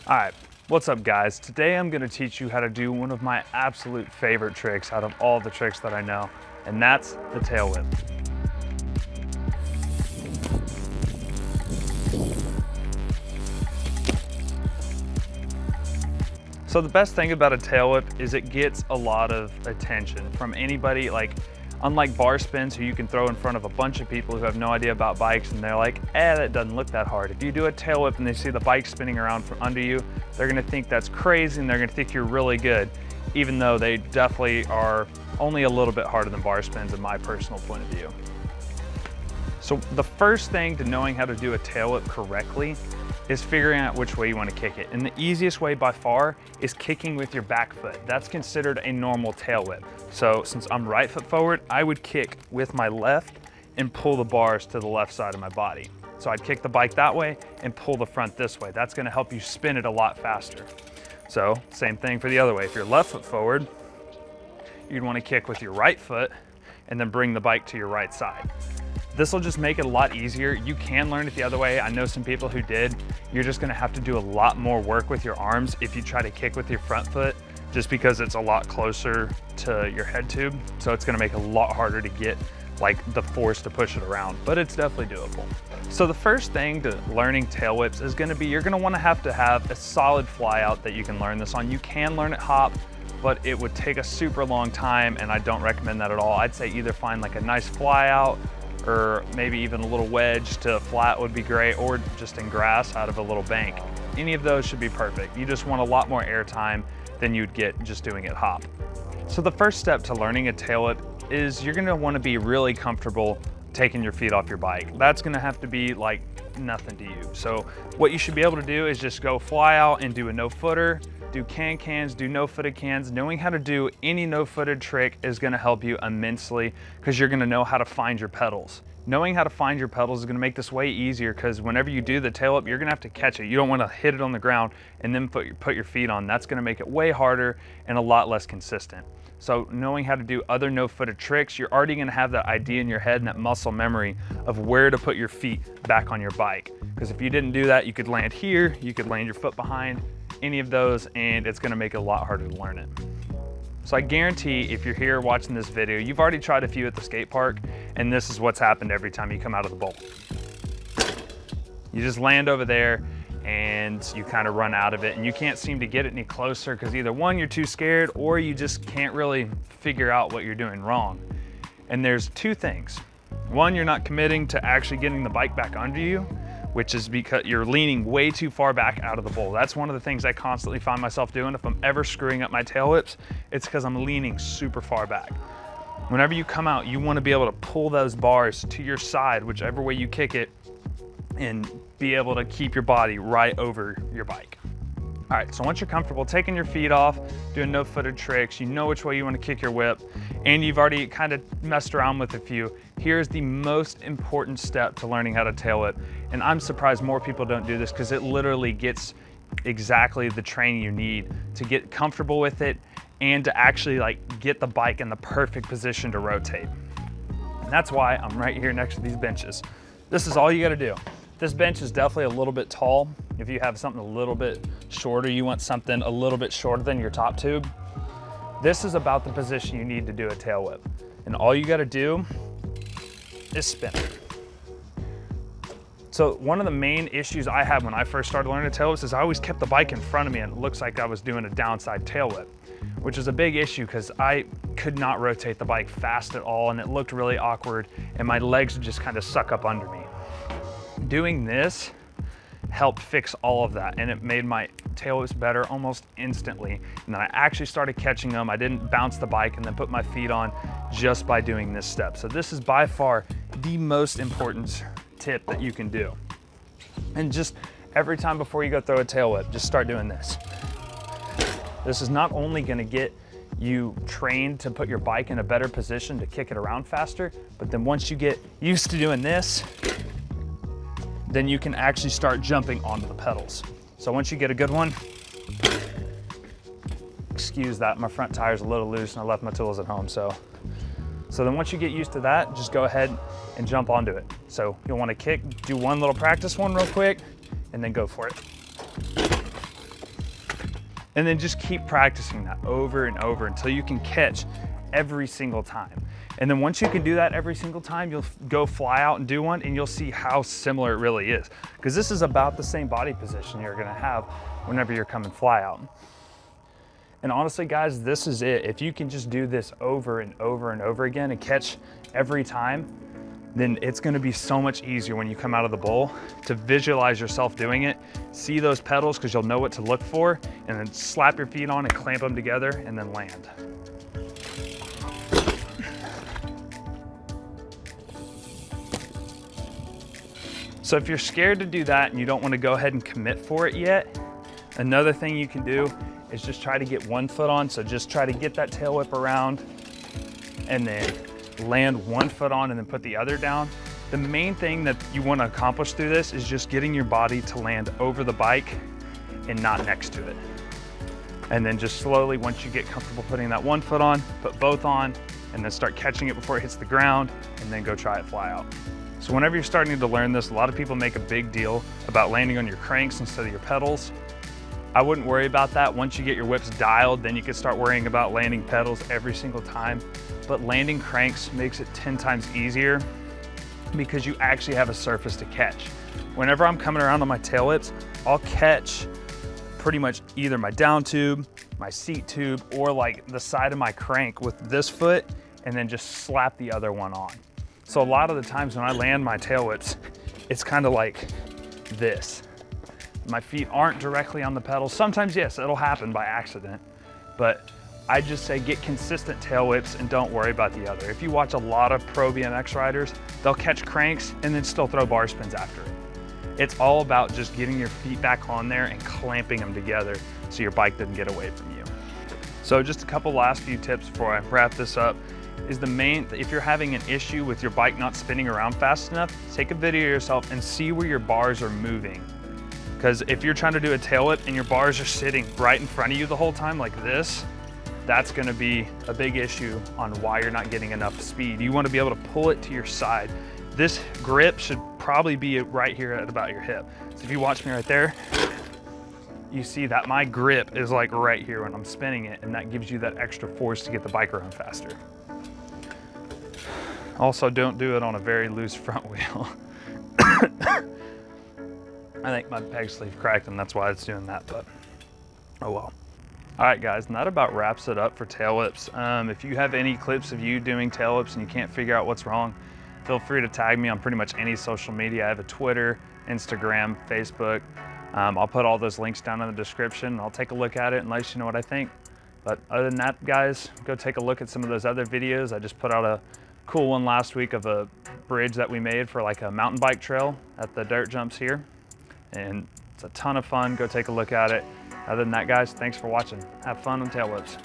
All right, what's up guys? Today I'm gonna teach you how to do one of my absolute favorite tricks out of all the tricks that I know, and that's the tail whip. So the best thing about a tail whip is it gets a lot of attention from anybody, unlike bar spins who you can throw in front of a bunch of people who have no idea about bikes and they're like, that doesn't look that hard. If you do a tail whip and they see the bike spinning around from under you, they're gonna think that's crazy and they're gonna think you're really good, even though they definitely are only a little bit harder than bar spins in my personal point of view. So the first thing to knowing how to do a tail whip correctly is figuring out which way you want to kick it. And the easiest way by far is kicking with your back foot. That's considered a normal tail whip. So since I'm right foot forward, I would kick with my left and pull the bars to the left side of my body. So I'd kick the bike that way and pull the front this way. That's going to help you spin it a lot faster. So same thing for the other way. If you're left foot forward, you'd want to kick with your right foot and then bring the bike to your right side. This will just make it a lot easier. You can learn it the other way. I know some people who did. You're just gonna have to do a lot more work with your arms if you try to kick with your front foot, just because it's a lot closer to your head tube. So it's gonna make it a lot harder to get the force to push it around, but it's definitely doable. So the first thing to learning tail whips is gonna be, you're gonna wanna have a solid flyout that you can learn this on. You can learn it hop, but it would take a super long time and I don't recommend that at all. I'd say either find a nice flyout or maybe even a little wedge to flat would be great, or just in grass out of a little bank. Any of those should be perfect. You just want a lot more air time than you'd get just doing it hop. So the first step to learning a tail whip is you're gonna wanna be really comfortable taking your feet off your bike. That's gonna have to be like nothing to you. So what you should be able to do is just go fly out and do a no footer, do cans, do no-footed cans. Knowing how to do any no-footed trick is gonna help you immensely because you're gonna know how to find your pedals. Knowing how to find your pedals is gonna make this way easier because whenever you do the tail whip, you're gonna have to catch it. You don't wanna hit it on the ground and then put your feet on. That's gonna make it way harder and a lot less consistent. So knowing how to do other no-footed tricks, you're already gonna have that idea in your head and that muscle memory of where to put your feet back on your bike. Because if you didn't do that, you could land here, you could land your foot behind, any of those, and it's gonna make it a lot harder to learn it. So I guarantee if you're here watching this video, you've already tried a few at the skate park, and this is what's happened every time you come out of the bowl. You just land over there and you kind of run out of it and you can't seem to get it any closer because either one, you're too scared, or you just can't really figure out what you're doing wrong. And there's two things. One, you're not committing to actually getting the bike back under you, which is because you're leaning way too far back out of the bowl. That's one of the things I constantly find myself doing. If I'm ever screwing up my tail whips, it's because I'm leaning super far back. Whenever you come out, you want to be able to pull those bars to your side, whichever way you kick it, and be able to keep your body right over your bike. All right, so once you're comfortable taking your feet off, doing no-footed tricks, you know which way you want to kick your whip, and you've already kind of messed around with a few, here's the most important step to learning how to tail whip. And I'm surprised more people don't do this because it literally gets exactly the training you need to get comfortable with it and to actually get the bike in the perfect position to rotate. And that's why I'm right here next to these benches. This is all you gotta do. This bench is definitely a little bit tall. If you have something a little bit shorter, you want something a little bit shorter than your top tube. This is about the position you need to do a tail whip. And all you gotta do is spin it. So one of the main issues I had when I first started learning tail whips is I always kept the bike in front of me and it looks like I was doing a downside tail whip, which is a big issue because I could not rotate the bike fast at all and it looked really awkward and my legs would just kind of suck up under me. Doing this helped fix all of that and it made my tail whips better almost instantly. And then I actually started catching them. I didn't bounce the bike and then put my feet on just by doing this step. So this is by far the most important tip that you can do. And just every time before you go throw a tail whip, just start doing this. This is not only gonna get you trained to put your bike in a better position to kick it around faster, but then once you get used to doing this, then you can actually start jumping onto the pedals. So once you get a good one, excuse that, my front tire's a little loose and I left my tools at home. So then once you get used to that, just go ahead and jump onto it. So you'll wanna do one little practice one real quick and then go for it. And then just keep practicing that over and over until you can catch every single time. And then once you can do that every single time, you'll go fly out and do one, and you'll see how similar it really is. Because this is about the same body position you're gonna have whenever you're coming fly out. And honestly, guys, this is it. If you can just do this over and over and over again and catch every time, then it's gonna be so much easier when you come out of the bowl to visualize yourself doing it, see those pedals because you'll know what to look for, and then slap your feet on and clamp them together and then land. So if you're scared to do that and you don't want to go ahead and commit for it yet, another thing you can do is just try to get one foot on. So just try to get that tail whip around and then land one foot on and then put the other down. The main thing that you want to accomplish through this is just getting your body to land over the bike and not next to it. And then just slowly, once you get comfortable putting that one foot on, put both on, and then start catching it before it hits the ground, and then go try it fly out. So whenever you're starting to learn this, a lot of people make a big deal about landing on your cranks instead of your pedals. I wouldn't worry about that. Once you get your whips dialed, then you can start worrying about landing pedals every single time. But landing cranks makes it 10 times easier because you actually have a surface to catch. Whenever I'm coming around on my tail whips, I'll catch pretty much either my down tube, my seat tube, or like the side of my crank with this foot, and then just slap the other one on. So a lot of the times when I land my tail whips, it's kind of like this. My feet aren't directly on the pedals. Sometimes, yes, it'll happen by accident, but I just say get consistent tail whips and don't worry about the other. If you watch a lot of pro BMX riders, they'll catch cranks and then still throw bar spins after it. It's all about just getting your feet back on there and clamping them together so your bike doesn't get away from you. So just a couple last few tips before I wrap this up. Is the main, if you're having an issue with your bike not spinning around fast enough, take a video of yourself and see where your bars are moving. Because if you're trying to do a tail whip and your bars are sitting right in front of you the whole time like this, that's gonna be a big issue on why you're not getting enough speed. You wanna be able to pull it to your side. This grip should probably be right here at about your hip. So if you watch me right there, you see that my grip is like right here when I'm spinning it, and that gives you that extra force to get the bike around faster. Also, don't do it on a very loose front wheel. I think my peg sleeve cracked and that's why it's doing that, but oh well. All right guys, and that about wraps it up for tail whips. If you have any clips of you doing tail whips and you can't figure out what's wrong, feel free to tag me on pretty much any social media. I have a Twitter, Instagram, Facebook. I'll put all those links down in the description. I'll take a look at it and let you know what I think. But other than that, guys, go take a look at some of those other videos. I just put out a cool one last week of a bridge that we made for like a mountain bike trail at the dirt jumps here. And it's a ton of fun. Go take a look at it. Other than that, guys, thanks for watching. Have fun on tail whips.